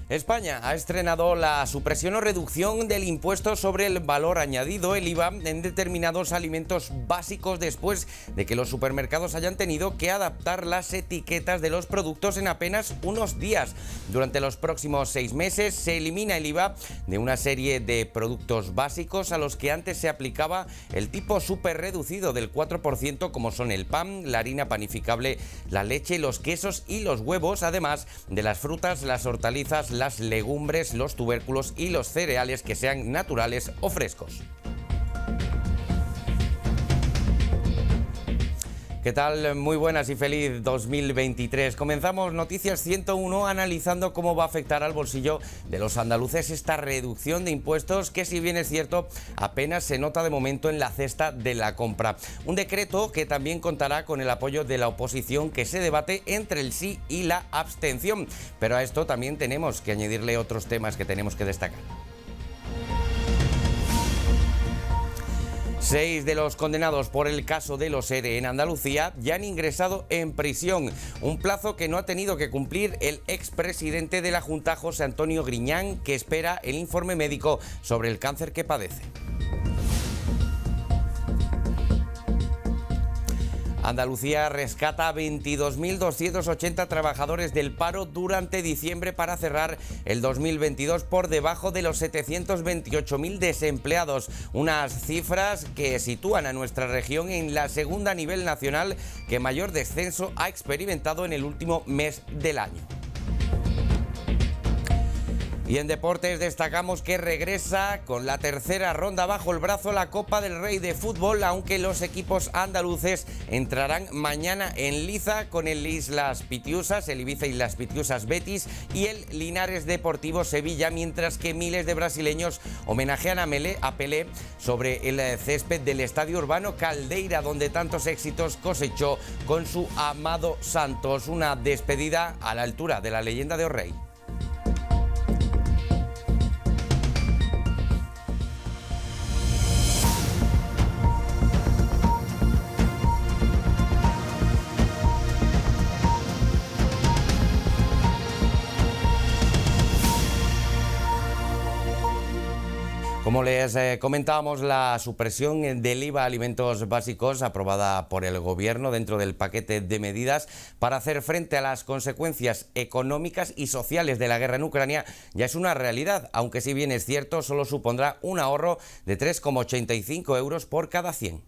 España ha estrenado la supresión o reducción del impuesto sobre el valor añadido, el IVA, en determinados alimentos básicos después de que los supermercados hayan tenido que adaptar las etiquetas de los productos en apenas unos días. Durante los próximos 6 meses se elimina el IVA de una serie de productos básicos a los que antes se aplicaba el tipo súper reducido del 4%, como son el pan, la harina panificable, la leche, los quesos y los huevos, además de las frutas, las hortalizas, las legumbres, los tubérculos y los cereales que sean naturales o frescos. ¿Qué tal? Muy buenas y feliz 2023. Comenzamos Noticias 101 analizando cómo va a afectar al bolsillo de los andaluces esta reducción de impuestos que, si bien es cierto, apenas se nota de momento en la cesta de la compra. Un decreto que también contará con el apoyo de la oposición, que se debate entre el sí y la abstención. Pero a esto también tenemos que añadirle otros temas que tenemos que destacar. 6 de los condenados por el caso de los ERE en Andalucía ya han ingresado en prisión, un plazo que no ha tenido que cumplir el expresidente de la Junta, José Antonio Griñán, que espera el informe médico sobre el cáncer que padece. Andalucía rescata a 22.280 trabajadores del paro durante diciembre para cerrar el 2022 por debajo de los 728.000 desempleados, unas cifras que sitúan a nuestra región en la segunda a nivel nacional que mayor descenso ha experimentado en el último mes del año. Y en deportes destacamos que regresa con la tercera ronda bajo el brazo la Copa del Rey de fútbol, aunque los equipos andaluces entrarán mañana en liza con el Islas Pitiusas, el Ibiza Islas Pitiusas Betis y el Linares Deportivo Sevilla, mientras que miles de brasileños homenajean a Pelé sobre el césped del Estadio Urbano Caldeira, donde tantos éxitos cosechó con su amado Santos. Una despedida a la altura de la leyenda de O'Reilly. Como les comentábamos, la supresión del IVA a alimentos básicos aprobada por el Gobierno dentro del paquete de medidas para hacer frente a las consecuencias económicas y sociales de la guerra en Ucrania ya es una realidad, aunque si bien es cierto solo supondrá un ahorro de 3,85 euros por cada 100.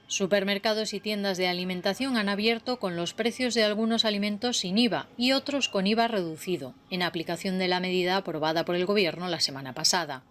Supermercados y tiendas de alimentación han abierto con los precios de algunos alimentos sin IVA y otros con IVA reducido, en aplicación de la medida aprobada por el Gobierno la semana pasada.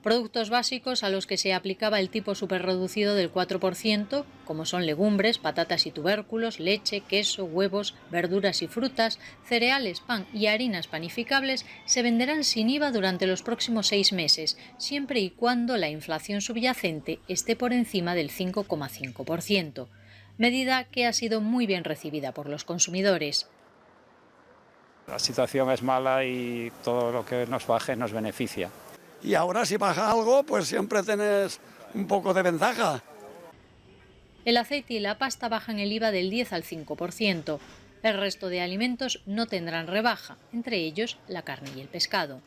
Productos básicos a los que se aplicaba el tipo superreducido del 4%, como son legumbres, patatas y tubérculos, leche, queso, huevos, verduras y frutas, cereales, pan y harinas panificables, se venderán sin IVA durante los próximos 6 meses, siempre y cuando la inflación subyacente esté por encima del 5,5%, medida que ha sido muy bien recibida por los consumidores. La situación es mala y todo lo que nos baje nos beneficia. Y ahora si baja algo, pues siempre tenés un poco de ventaja. El aceite y la pasta bajan el IVA del 10 al 5%. El resto de alimentos no tendrán rebaja, entre ellos la carne y el pescado.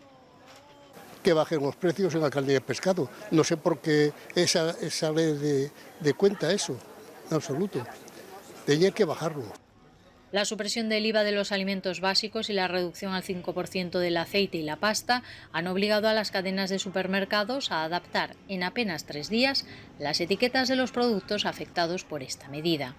Que bajen los precios en la carne y el pescado. No sé por qué esa ley de cuenta eso, en absoluto. Tenía que bajarlo. La supresión del IVA de los alimentos básicos y la reducción al 5% del aceite y la pasta han obligado a las cadenas de supermercados a adaptar en apenas 3 días las etiquetas de los productos afectados por esta medida.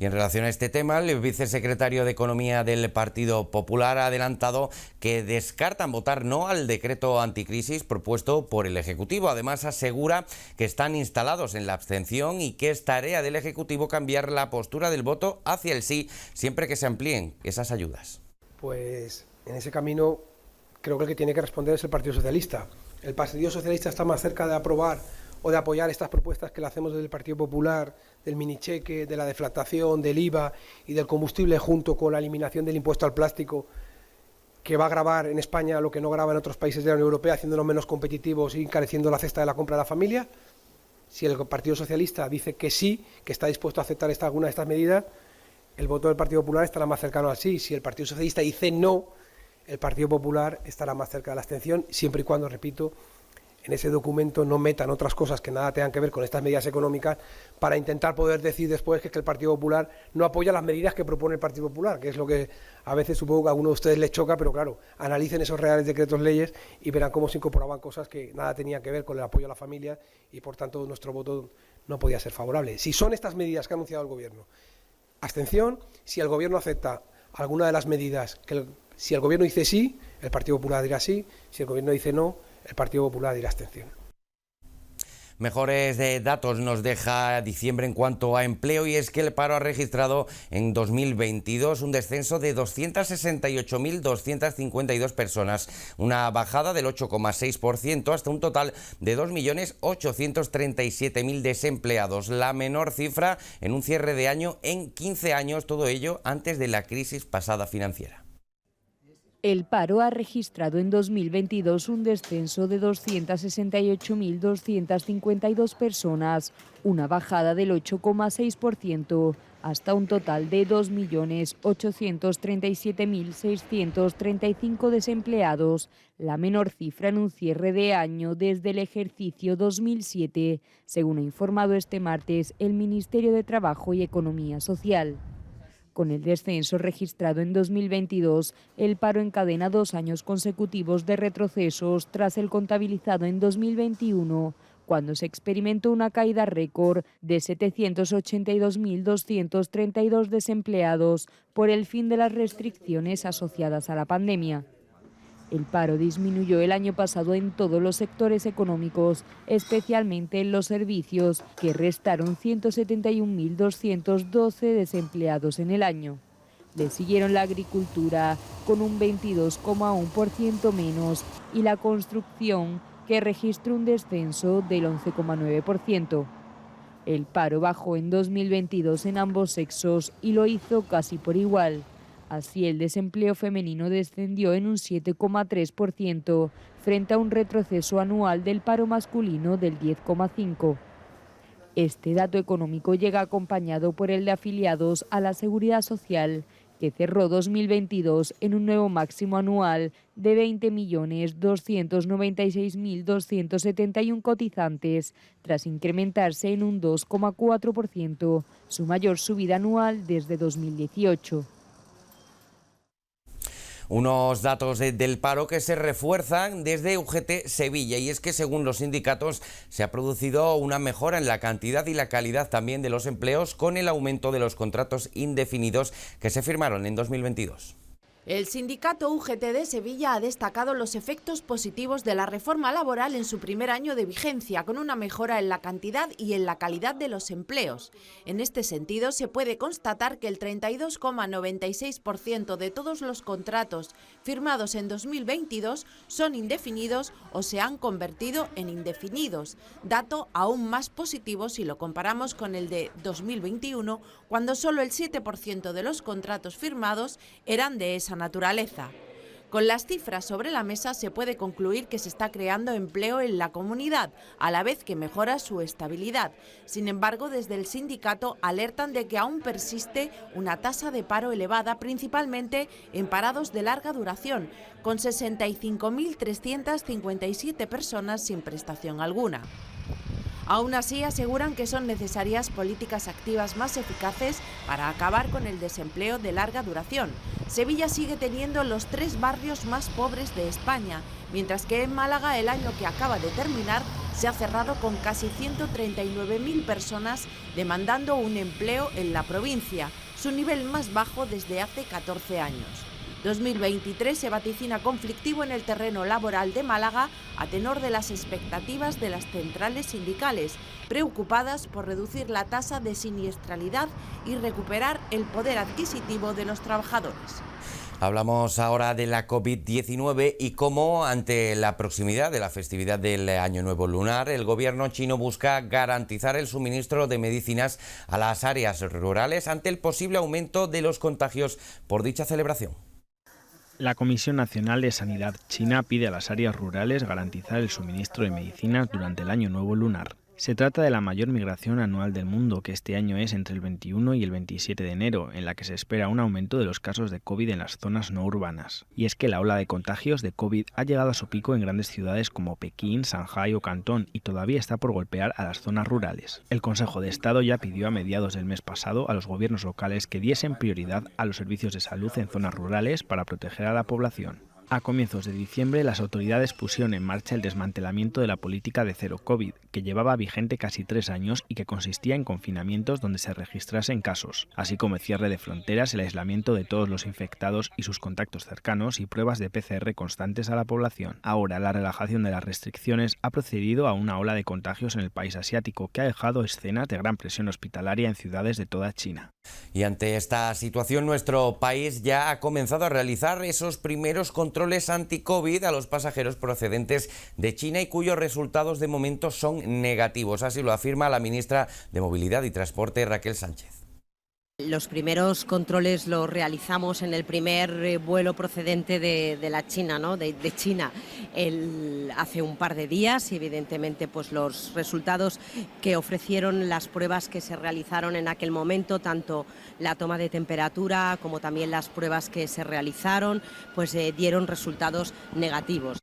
Y en relación a este tema, el vicesecretario de Economía del Partido Popular ha adelantado que descartan votar no al decreto anticrisis propuesto por el Ejecutivo. Además, asegura que están instalados en la abstención y que es tarea del Ejecutivo cambiar la postura del voto hacia el sí, siempre que se amplíen esas ayudas. Pues en ese camino creo que el que tiene que responder es el Partido Socialista. El Partido Socialista está más cerca de aprobar o de apoyar estas propuestas que le hacemos desde el Partido Popular, del minicheque, de la deflactación, del IVA y del combustible, junto con la eliminación del impuesto al plástico, que va a gravar en España lo que no grava en otros países de la Unión Europea, haciéndonos menos competitivos y encareciendo la cesta de la compra de la familia. Si el Partido Socialista dice que sí, que está dispuesto a aceptar alguna de estas medidas, el voto del Partido Popular estará más cercano al sí. Si el Partido Socialista dice no, el Partido Popular estará más cerca de la abstención, siempre y cuando, repito, en ese documento no metan otras cosas que nada tengan que ver con estas medidas económicas para intentar poder decir después que el Partido Popular no apoya las medidas que propone el Partido Popular, que es lo que a veces supongo que a alguno de ustedes les choca, pero claro, analicen esos reales decretos leyes y verán cómo se incorporaban cosas que nada tenían que ver con el apoyo a la familia y por tanto nuestro voto no podía ser favorable. Si son estas medidas que ha anunciado el Gobierno, abstención. Si el Gobierno acepta alguna de las medidas, si el Gobierno dice sí, el Partido Popular dirá sí, si el Gobierno dice no, el Partido Popular dirá abstención. Mejores datos nos deja diciembre en cuanto a empleo, y es que el paro ha registrado en 2022 un descenso de 268.252 personas, una bajada del 8,6% hasta un total de 2.837.000 desempleados, la menor cifra en un cierre de año en 15 años, todo ello antes de la crisis pasada financiera. El paro ha registrado en 2022 un descenso de 268.252 personas, una bajada del 8,6%, hasta un total de 2.837.635 desempleados, la menor cifra en un cierre de año desde el ejercicio 2007, según ha informado este martes el Ministerio de Trabajo y Economía Social. Con el descenso registrado en 2022, el paro encadena 2 años consecutivos de retrocesos tras el contabilizado en 2021, cuando se experimentó una caída récord de 782.232 desempleados por el fin de las restricciones asociadas a la pandemia. El paro disminuyó el año pasado en todos los sectores económicos, especialmente en los servicios, que restaron 171.212 desempleados en el año. Le siguieron la agricultura, con un 22,1% menos, y la construcción, que registró un descenso del 11,9%. El paro bajó en 2022 en ambos sexos y lo hizo casi por igual. Así, el desempleo femenino descendió en un 7,3% frente a un retroceso anual del paro masculino del 10,5%. Este dato económico llega acompañado por el de afiliados a la Seguridad Social, que cerró 2022 en un nuevo máximo anual de 20.296.271 cotizantes, tras incrementarse en un 2,4%, su mayor subida anual desde 2018. Unos datos del paro que se refuerzan desde UGT Sevilla, y es que según los sindicatos se ha producido una mejora en la cantidad y la calidad también de los empleos con el aumento de los contratos indefinidos que se firmaron en 2022. El sindicato UGT de Sevilla ha destacado los efectos positivos de la reforma laboral en su primer año de vigencia, con una mejora en la cantidad y en la calidad de los empleos. En este sentido, se puede constatar que el 32,96% de todos los contratos firmados en 2022 son indefinidos o se han convertido en indefinidos, dato aún más positivo si lo comparamos con el de 2021, cuando solo el 7% de los contratos firmados eran de esa naturaleza. Con las cifras sobre la mesa se puede concluir que se está creando empleo en la comunidad, a la vez que mejora su estabilidad. Sin embargo, desde el sindicato alertan de que aún persiste una tasa de paro elevada, principalmente en parados de larga duración, con 65.357 personas sin prestación alguna. Aún así, aseguran que son necesarias políticas activas más eficaces para acabar con el desempleo de larga duración. Sevilla sigue teniendo los 3 barrios más pobres de España, mientras que en Málaga el año que acaba de terminar se ha cerrado con casi 139.000 personas demandando un empleo en la provincia, su nivel más bajo desde hace 14 años. 2023 se vaticina conflictivo en el terreno laboral de Málaga a tenor de las expectativas de las centrales sindicales, preocupadas por reducir la tasa de siniestralidad y recuperar el poder adquisitivo de los trabajadores. Hablamos ahora de la COVID-19 y cómo, ante la proximidad de la festividad del Año Nuevo Lunar, el gobierno chino busca garantizar el suministro de medicinas a las áreas rurales ante el posible aumento de los contagios por dicha celebración. La Comisión Nacional de Sanidad china pide a las áreas rurales garantizar el suministro de medicinas durante el Año Nuevo Lunar. Se trata de la mayor migración anual del mundo, que este año es entre el 21 y el 27 de enero, en la que se espera un aumento de los casos de COVID en las zonas no urbanas. Y es que la ola de contagios de COVID ha llegado a su pico en grandes ciudades como Pekín, Shanghái o Cantón y todavía está por golpear a las zonas rurales. El Consejo de Estado ya pidió a mediados del mes pasado a los gobiernos locales que diesen prioridad a los servicios de salud en zonas rurales para proteger a la población. A comienzos de diciembre, las autoridades pusieron en marcha el desmantelamiento de la política de cero COVID, que llevaba vigente casi 3 años y que consistía en confinamientos donde se registrasen casos, así como el cierre de fronteras, el aislamiento de todos los infectados y sus contactos cercanos y pruebas de PCR constantes a la población. Ahora, la relajación de las restricciones ha procedido a una ola de contagios en el país asiático, que ha dejado escenas de gran presión hospitalaria en ciudades de toda China. Y ante esta situación, nuestro país ya ha comenzado a realizar esos primeros controles anti-COVID a los pasajeros procedentes de China y cuyos resultados de momento son negativos. Así lo afirma la ministra de Movilidad y Transporte, Raquel Sánchez. Los primeros controles los realizamos en el primer vuelo procedente de la China, ¿no? de China, hace un par de días, y evidentemente pues los resultados que ofrecieron las pruebas que se realizaron en aquel momento, tanto la toma de temperatura como también las pruebas que se realizaron, pues dieron resultados negativos.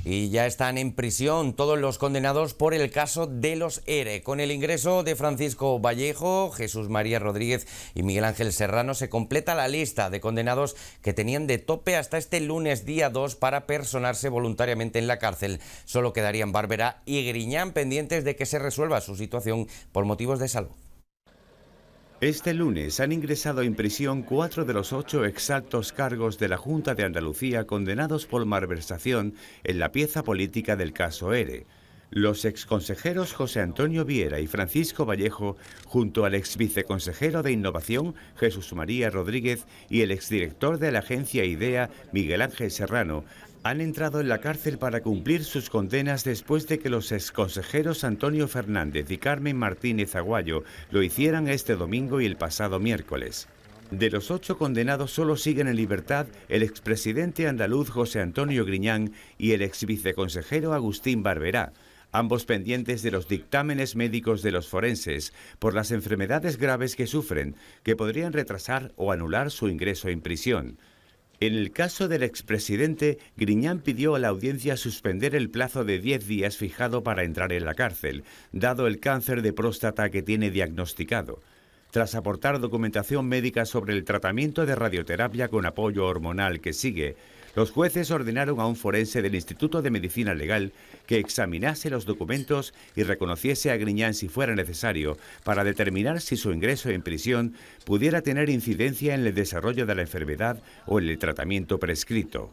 Y ya están en prisión todos los condenados por el caso de los ERE. Con el ingreso de Francisco Vallejo, Jesús María Rodríguez y Miguel Ángel Serrano se completa la lista de condenados que tenían de tope hasta este lunes día 2 para personarse voluntariamente en la cárcel. Solo quedarían Barbera y Griñán pendientes de que se resuelva su situación por motivos de salud. Este lunes han ingresado en prisión 4 de los 8 exaltos cargos de la Junta de Andalucía condenados por malversación en la pieza política del caso ERE. Los exconsejeros José Antonio Viera y Francisco Vallejo, junto al exviceconsejero de Innovación Jesús María Rodríguez y el exdirector de la agencia IDEA Miguel Ángel Serrano, han entrado en la cárcel para cumplir sus condenas después de que los exconsejeros Antonio Fernández y Carmen Martínez Aguayo lo hicieran este domingo y el pasado miércoles. De los 8 condenados solo siguen en libertad el expresidente andaluz José Antonio Griñán y el exviceconsejero Agustín Barberá, ambos pendientes de los dictámenes médicos de los forenses por las enfermedades graves que sufren, que podrían retrasar o anular su ingreso en prisión. En el caso del expresidente, Griñán pidió a la audiencia suspender el plazo de 10 días fijado para entrar en la cárcel, dado el cáncer de próstata que tiene diagnosticado. Tras aportar documentación médica sobre el tratamiento de radioterapia con apoyo hormonal que sigue, los jueces ordenaron a un forense del Instituto de Medicina Legal que examinase los documentos y reconociese a Griñán si fuera necesario para determinar si su ingreso en prisión pudiera tener incidencia en el desarrollo de la enfermedad o en el tratamiento prescrito.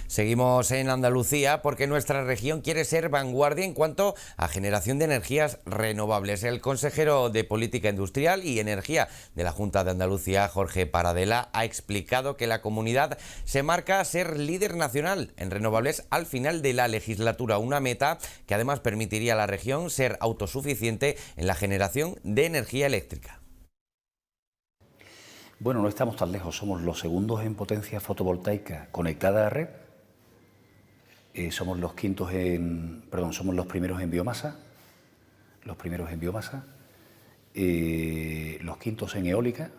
Seguimos en Andalucía porque nuestra región quiere ser vanguardia en cuanto a generación de energías renovables. El consejero de Política Industrial y Energía de la Junta de Andalucía, Jorge Paradela, ha explicado que la comunidad se marca ser líder nacional en renovables al final de la legislatura, una meta que además permitiría a la región ser autosuficiente en la generación de energía eléctrica. Bueno, no estamos tan lejos, somos los segundos en potencia fotovoltaica conectada a red, somos los primeros en biomasa, los quintos en eólica,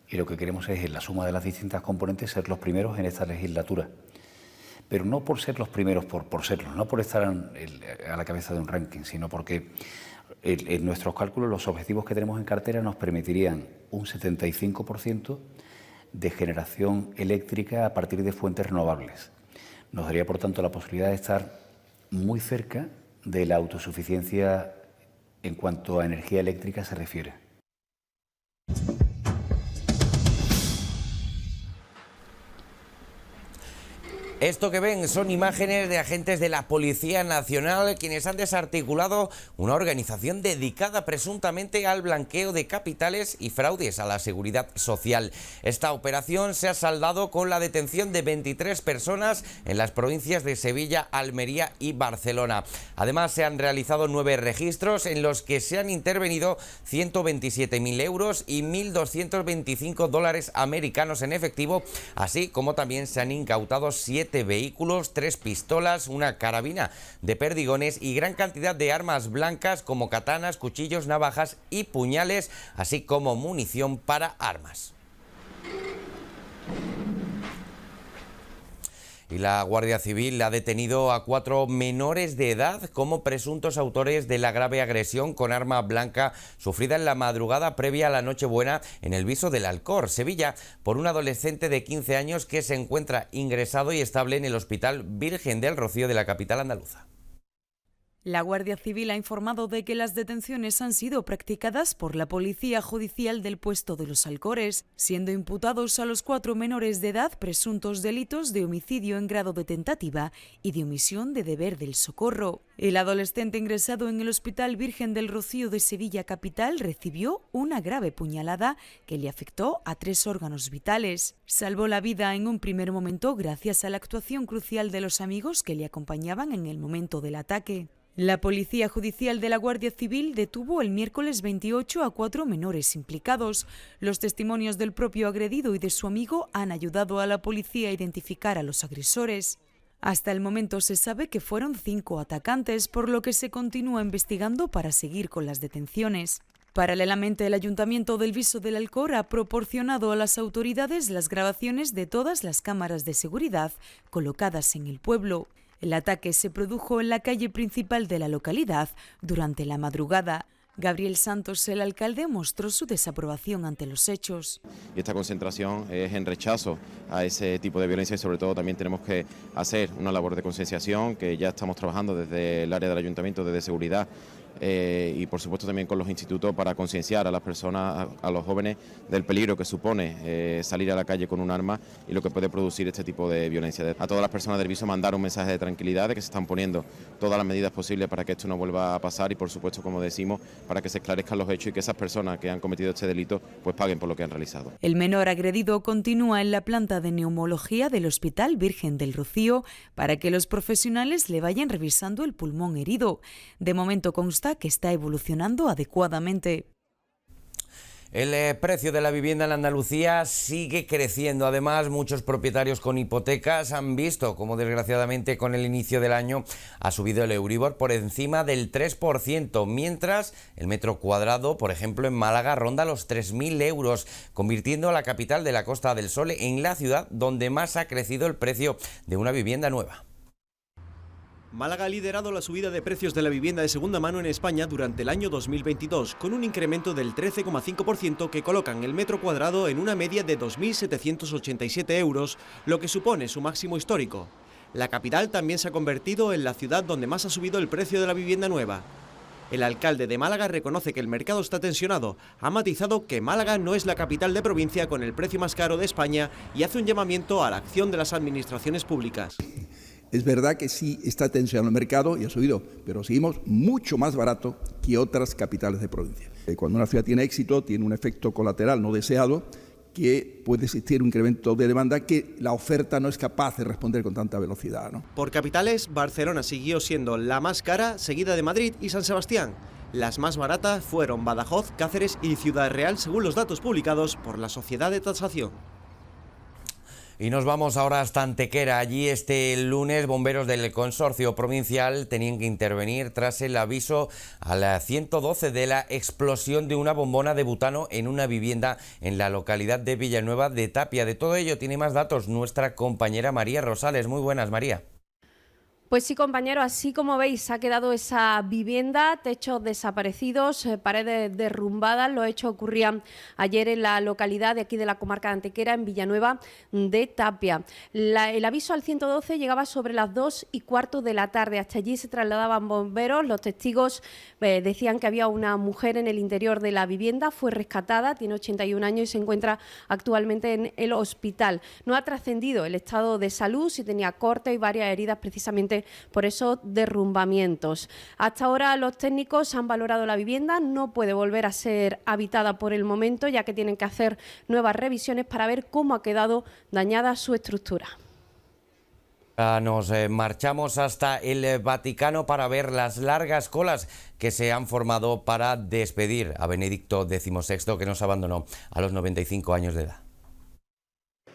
y lo que queremos es, en la suma de las distintas componentes, ser los primeros en esta legislatura. Pero no por ser los primeros por serlo, no por estar a la cabeza de un ranking, sino porque en nuestros cálculos los objetivos que tenemos en cartera nos permitirían un 75% de generación eléctrica a partir de fuentes renovables. Nos daría, por tanto, la posibilidad de estar muy cerca de la autosuficiencia en cuanto a energía eléctrica se refiere. Esto que ven son imágenes de agentes de la Policía Nacional quienes han desarticulado una organización dedicada presuntamente al blanqueo de capitales y fraudes a la seguridad social. Esta operación se ha saldado con la detención de 23 personas en las provincias de Sevilla, Almería y Barcelona. Además, se han realizado 9 registros en los que se han intervenido 127.000 euros y 1.225 dólares americanos en efectivo, así como también se han incautado 7 7 vehículos, 3 pistolas, una carabina de perdigones y gran cantidad de armas blancas como katanas, cuchillos, navajas y puñales, así como munición para armas. Y la Guardia Civil ha detenido a 4 menores de edad como presuntos autores de la grave agresión con arma blanca sufrida en la madrugada previa a la Nochebuena en el Viso del Alcor, Sevilla, por un adolescente de 15 años que se encuentra ingresado y estable en el Hospital Virgen del Rocío de la capital andaluza. La Guardia Civil ha informado de que las detenciones han sido practicadas por la Policía Judicial del Puesto de los Alcores, siendo imputados a los 4 menores de edad presuntos delitos de homicidio en grado de tentativa y de omisión de deber del socorro. El adolescente ingresado en el Hospital Virgen del Rocío de Sevilla capital recibió una grave puñalada que le afectó a 3 órganos vitales. Salvó la vida en un primer momento gracias a la actuación crucial de los amigos que le acompañaban en el momento del ataque. La Policía Judicial de la Guardia Civil detuvo el miércoles 28 a 4 menores implicados. Los testimonios del propio agredido y de su amigo han ayudado a la policía a identificar a los agresores. Hasta el momento se sabe que fueron 5 atacantes, por lo que se continúa investigando para seguir con las detenciones. Paralelamente, el Ayuntamiento del Viso del Alcor ha proporcionado a las autoridades las grabaciones de todas las cámaras de seguridad colocadas en el pueblo. El ataque se produjo en la calle principal de la localidad durante la madrugada. Gabriel Santos, el alcalde, mostró su desaprobación ante los hechos. Y esta concentración es en rechazo a ese tipo de violencia y sobre todo también tenemos que hacer una labor de concienciación que ya estamos trabajando desde el área del ayuntamiento, desde seguridad y por supuesto también con los institutos para concienciar a las personas, a los jóvenes del peligro que supone salir a la calle con un arma y lo que puede producir este tipo de violencia. A todas las personas del Viso mandar un mensaje de tranquilidad, de que se están poniendo todas las medidas posibles para que esto no vuelva a pasar y por supuesto, como decimos, para que se esclarezcan los hechos y que esas personas que han cometido este delito pues paguen por lo que han realizado. El menor agredido continúa en la planta de neumología del Hospital Virgen del Rocío para que los profesionales le vayan revisando el pulmón herido. De momento consta que está evolucionando adecuadamente. El precio de la vivienda en Andalucía sigue creciendo. Además, muchos propietarios con hipotecas han visto cómo desgraciadamente con el inicio del año ha subido el Euribor por encima del 3%, mientras el metro cuadrado, por ejemplo, en Málaga ronda los 3.000 euros, convirtiendo a la capital de la Costa del Sol en la ciudad donde más ha crecido el precio de una vivienda nueva. Málaga ha liderado la subida de precios de la vivienda de segunda mano en España durante el año 2022, con un incremento del 13,5% que colocan el metro cuadrado en una media de 2.787 euros, lo que supone su máximo histórico. La capital también se ha convertido en la ciudad donde más ha subido el precio de la vivienda nueva. El alcalde de Málaga reconoce que el mercado está tensionado, ha matizado que Málaga no es la capital de provincia con el precio más caro de España y hace un llamamiento a la acción de las administraciones públicas. Es verdad que sí está tensionado el mercado y ha subido, pero seguimos mucho más barato que otras capitales de provincia. Cuando una ciudad tiene éxito, tiene un efecto colateral no deseado, que puede existir un incremento de demanda que la oferta no es capaz de responder con tanta velocidad, ¿no? Por capitales, Barcelona siguió siendo la más cara, seguida de Madrid y San Sebastián. Las más baratas fueron Badajoz, Cáceres y Ciudad Real, según los datos publicados por la Sociedad de Tasación. Y nos vamos ahora hasta Antequera. Allí este lunes bomberos del consorcio provincial tenían que intervenir tras el aviso a la 112 de la explosión de una bombona de butano en una vivienda en la localidad de Villanueva de Tapia. De todo ello tiene más datos nuestra compañera María Rosales. Muy buenas, María. Pues sí, compañero, así como veis ha quedado esa vivienda, techos desaparecidos, paredes derrumbadas. Los hechos ocurrían ayer en la localidad de aquí de la comarca de Antequera, en Villanueva de Tapia. El aviso al 112 llegaba sobre las 2:15 de la tarde. Hasta allí se trasladaban bomberos. Los testigos decían que había una mujer en el interior de la vivienda. Fue rescatada, tiene 81 años y se encuentra actualmente en el hospital. No ha trascendido el estado de salud, si tenía cortes y varias heridas precisamente por esos derrumbamientos. Hasta ahora los técnicos han valorado la vivienda, no puede volver a ser habitada por el momento, ya que tienen que hacer nuevas revisiones para ver cómo ha quedado dañada su estructura. Nos marchamos hasta el Vaticano para ver las largas colas que se han formado para despedir a Benedicto XVI, que nos abandonó a los 95 años de edad.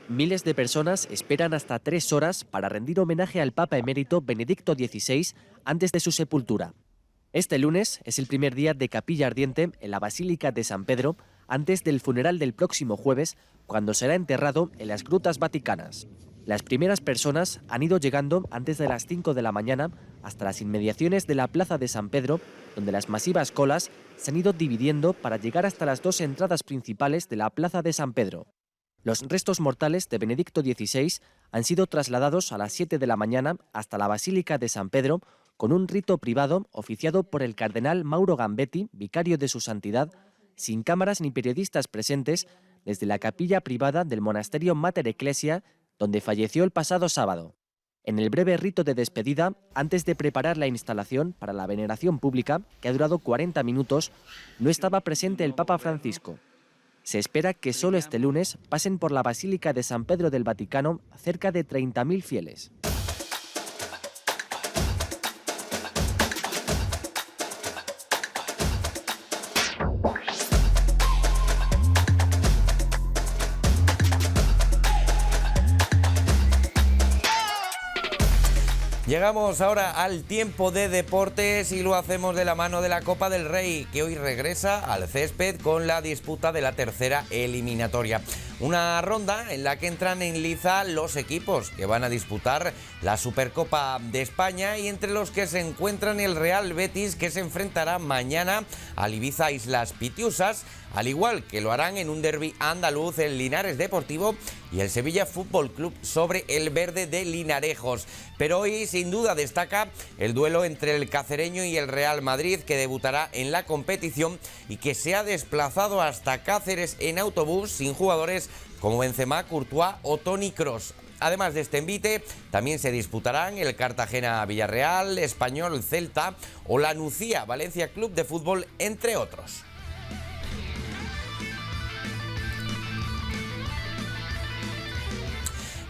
Miles de personas esperan hasta 3 horas para rendir homenaje al Papa emérito Benedicto XVI antes de su sepultura. Este lunes es el primer día de capilla ardiente en la Basílica de San Pedro antes del funeral del próximo jueves, cuando será enterrado en las grutas vaticanas. Las primeras personas han ido llegando antes de las 5 de la mañana hasta las inmediaciones de la Plaza de San Pedro, donde las masivas colas se han ido dividiendo para llegar hasta las 2 entradas principales de la Plaza de San Pedro. Los restos mortales de Benedicto XVI han sido trasladados a las 7 de la mañana hasta la Basílica de San Pedro con un rito privado oficiado por el cardenal Mauro Gambetti, vicario de su santidad, sin cámaras ni periodistas presentes, desde la capilla privada del monasterio Mater Ecclesia, donde falleció el pasado sábado. En el breve rito de despedida, antes de preparar la instalación para la veneración pública, que ha durado 40 minutos, no estaba presente el Papa Francisco. Se espera que solo este lunes pasen por la Basílica de San Pedro del Vaticano cerca de 30.000 fieles. Llegamos ahora al tiempo de deportes y lo hacemos de la mano de la Copa del Rey, que hoy regresa al césped con la disputa de la tercera eliminatoria. Una ronda en la que entran en liza los equipos que van a disputar la Supercopa de España y entre los que se encuentran el Real Betis, que se enfrentará mañana al Ibiza Islas Pitiusas, al igual que lo harán en un derbi andaluz el Linares Deportivo y el Sevilla Fútbol Club sobre el verde de Linarejos. Pero hoy sin duda destaca el duelo entre el cacereño y el Real Madrid, que debutará en la competición y que se ha desplazado hasta Cáceres en autobús sin jugadores como Benzema, Courtois o Toni Kroos. Además de este envite, también se disputarán el Cartagena-Villarreal, Español-Celta o la Nucía-Valencia Club de Fútbol, entre otros.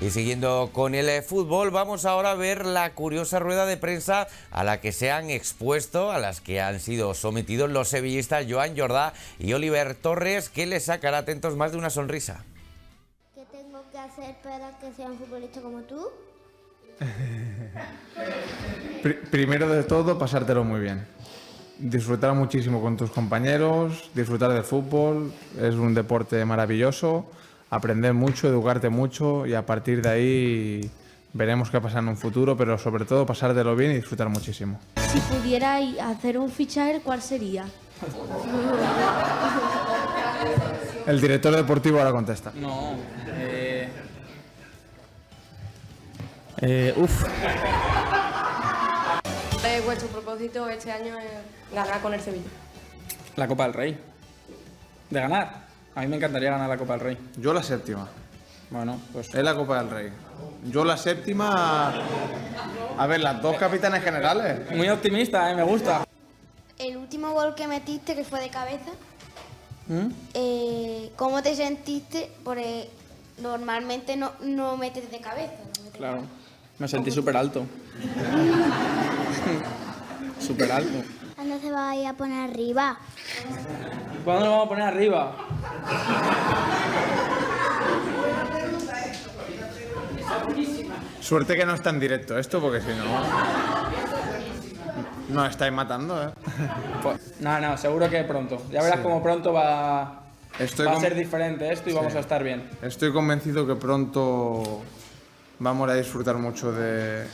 Y siguiendo con el fútbol, vamos ahora a ver la curiosa rueda de prensa a la que se han expuesto, a las que han sido sometidos los sevillistas Joan Jordá y Oliver Torres, que les sacará atentos más de una sonrisa. ¿Qué tengo que hacer para que sea un futbolista como tú? Primero de todo, pasártelo muy bien. Disfrutar muchísimo con tus compañeros, disfrutar del fútbol, es un deporte maravilloso. Aprender mucho, educarte mucho y a partir de ahí veremos qué pasa en un futuro, pero sobre todo pasártelo bien y disfrutar muchísimo. Si pudierais hacer un fichaje, ¿cuál sería? El director deportivo ahora contesta. No. Vuestro propósito este año es ganar con el Sevilla. La Copa del Rey. ¿De ganar? A mí me encantaría ganar la Copa del Rey. Yo la séptima. Bueno, pues... Es la Copa del Rey. Yo la séptima... A ver, las dos capitanes generales. Muy optimista, me gusta. El último gol que metiste, que fue de cabeza, ¿cómo te sentiste? Porque normalmente no metes de cabeza. Claro, me sentí súper alto. Súper alto. ¿Cuándo se va a ir a poner arriba? ¿Cuándo lo vamos a poner arriba? Suerte que no está en directo esto, porque si no... Nos estáis matando, ¿eh? Pues, no, seguro que pronto. Ya verás cómo pronto va a ser diferente esto y vamos a estar bien. Estoy convencido que pronto vamos a disfrutar mucho del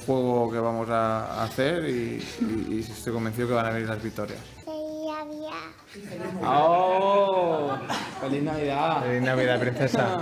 juego que vamos a hacer y estoy convencido que van a venir las victorias. ¡Oh! ¡Feliz Navidad! ¡Feliz Navidad, princesa!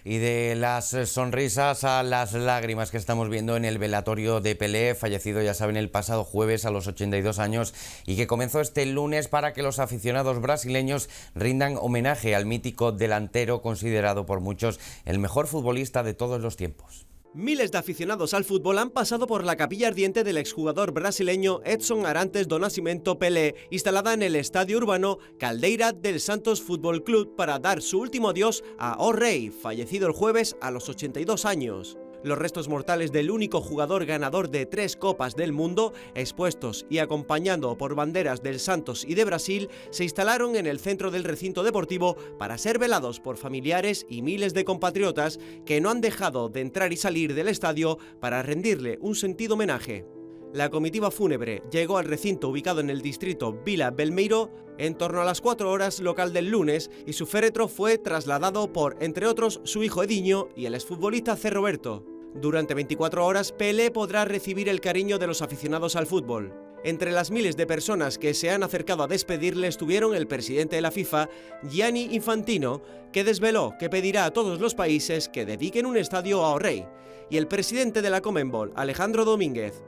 Y de las sonrisas a las lágrimas que estamos viendo en el velatorio de Pelé, fallecido, ya saben, el pasado jueves a los 82 años y que comenzó este lunes para que los aficionados brasileños rindan homenaje al mítico delantero considerado por muchos el mejor futbolista de todos los tiempos. Miles de aficionados al fútbol han pasado por la capilla ardiente del exjugador brasileño Edson Arantes do Nascimento Pelé, instalada en el estadio urbano Caldeira del Santos Fútbol Club, para dar su último adiós a O Rei, fallecido el jueves a los 82 años. Los restos mortales del único jugador ganador de 3 Copas del Mundo, expuestos y acompañando por banderas del Santos y de Brasil, se instalaron en el centro del recinto deportivo para ser velados por familiares y miles de compatriotas que no han dejado de entrar y salir del estadio para rendirle un sentido homenaje. La comitiva fúnebre llegó al recinto ubicado en el distrito Vila Belmiro en torno a las 4 horas local del lunes y su féretro fue trasladado por, entre otros, su hijo Ediño y el exfutbolista C. Roberto. Durante 24 horas, Pelé podrá recibir el cariño de los aficionados al fútbol. Entre las miles de personas que se han acercado a despedirle estuvieron el presidente de la FIFA, Gianni Infantino, que desveló que pedirá a todos los países que dediquen un estadio a O'Reilly, y el presidente de la Conmebol, Alejandro Domínguez.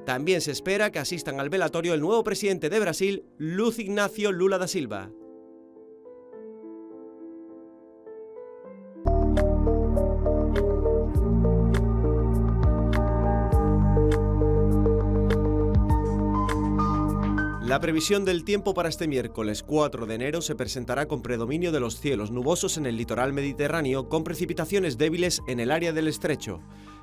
También se espera que asistan al velatorio el nuevo presidente de Brasil, Luiz Ignacio Lula da Silva. La previsión del tiempo para este miércoles 4 de enero se presentará con predominio de los cielos nubosos en el litoral mediterráneo, con precipitaciones débiles en el área del estrecho,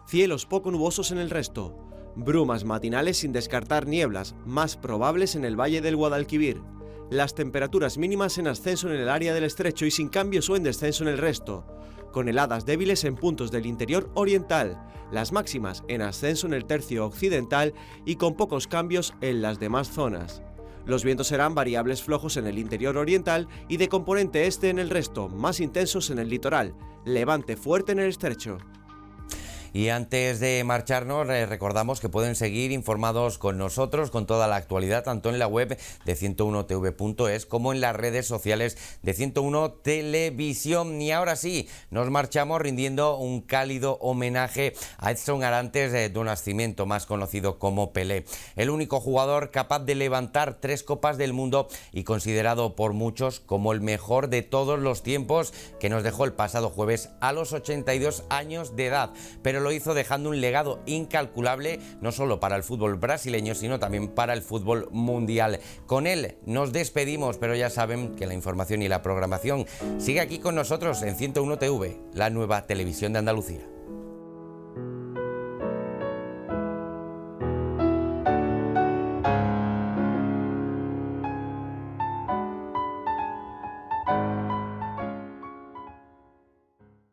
cielos poco nubosos en el resto, brumas matinales sin descartar nieblas, más probables en el valle del Guadalquivir, las temperaturas mínimas en ascenso en el área del estrecho y sin cambios o en descenso en el resto, con heladas débiles en puntos del interior oriental, las máximas en ascenso en el tercio occidental y con pocos cambios en las demás zonas. Los vientos serán variables flojos en el interior oriental y de componente este en el resto, más intensos en el litoral, levante fuerte en el estrecho. Y antes de marcharnos, recordamos que pueden seguir informados con nosotros, con toda la actualidad, tanto en la web de 101tv.es como en las redes sociales de 101 Televisión. Y ahora sí, nos marchamos rindiendo un cálido homenaje a Edson Arantes do Nascimento, más conocido como Pelé. El único jugador capaz de levantar 3 Copas del Mundo y considerado por muchos como el mejor de todos los tiempos, que nos dejó el pasado jueves a los 82 años de edad. Pero lo hizo dejando un legado incalculable no solo para el fútbol brasileño, sino también para el fútbol mundial. Con él nos despedimos, pero ya saben que la información y la programación sigue aquí con nosotros en 101 TV, la nueva televisión de Andalucía.